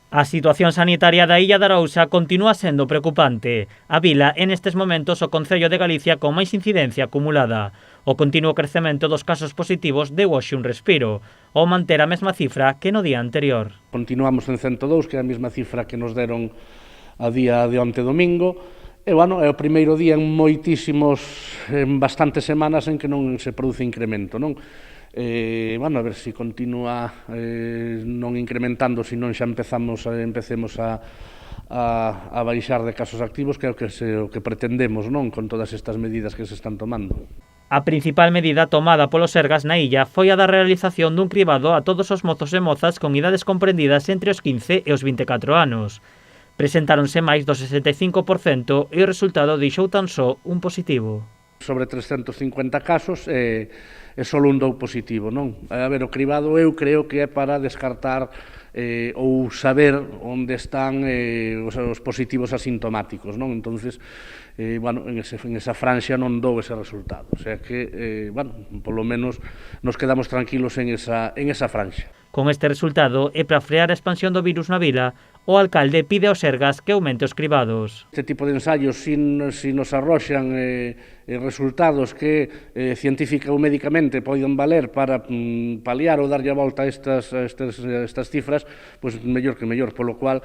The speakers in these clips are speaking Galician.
A situación sanitaria da Illa de Arousa continúa sendo preocupante. A vila é nestes momentos o concello de Galicia con máis incidencia acumulada. O continuo crecemento dos casos positivos deu hoxe un respiro, ao manter a mesma cifra que no día anterior. Continuamos en 102, que é a mesma cifra que nos deron a día de onte domingo. E, bueno, é o primeiro día en bastantes semanas en que non se produce incremento, non? Bueno, a ver se continúa non incrementando, se non xa empecemos a baixar de casos activos, que é o que pretendemos, non, con todas estas medidas que se están tomando. A principal medida tomada polos Sergas na illa foi a da realización dun cribado a todos os mozos e mozas con idades comprendidas entre os 15 e os 24 anos. Presentáronse máis do 65% e o resultado deixou tan só un positivo. Sobre 350 casos e só un dou positivo, non? A ver, o cribado eu creo que é para descartar ou saber onde están os positivos asintomáticos, non? Entonces, bueno, en esa franxa non dou ese resultado, o sea que, bueno, polo menos nos quedamos tranquilos en esa franxa. Con este resultado e para frear a expansión do virus na vila, o alcalde pide aos Sergas que aumente os cribados. Este tipo de ensaios, si nos arroxan resultados que científica ou médicamente poden valer para paliar ou darlle a volta a estas cifras, pois mellor que mellor, polo cual,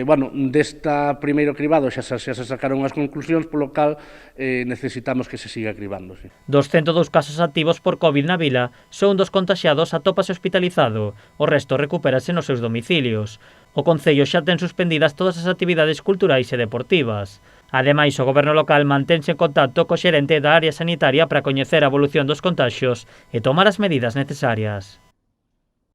bueno, desta primeiro cribado xa se sacaron as conclusións, polo cal necesitamos que se siga cribando. Sí. 202 casos activos por COVID na vila, só un dos contaxiados atópase hospitalizado, o resto recupérase nos seus domicilios. O Concello xa ten suspendidas todas as actividades culturais e deportivas. Ademais, o goberno local mantense en contacto co xerente da área sanitaria para coñecer a evolución dos contaxios e tomar as medidas necesarias.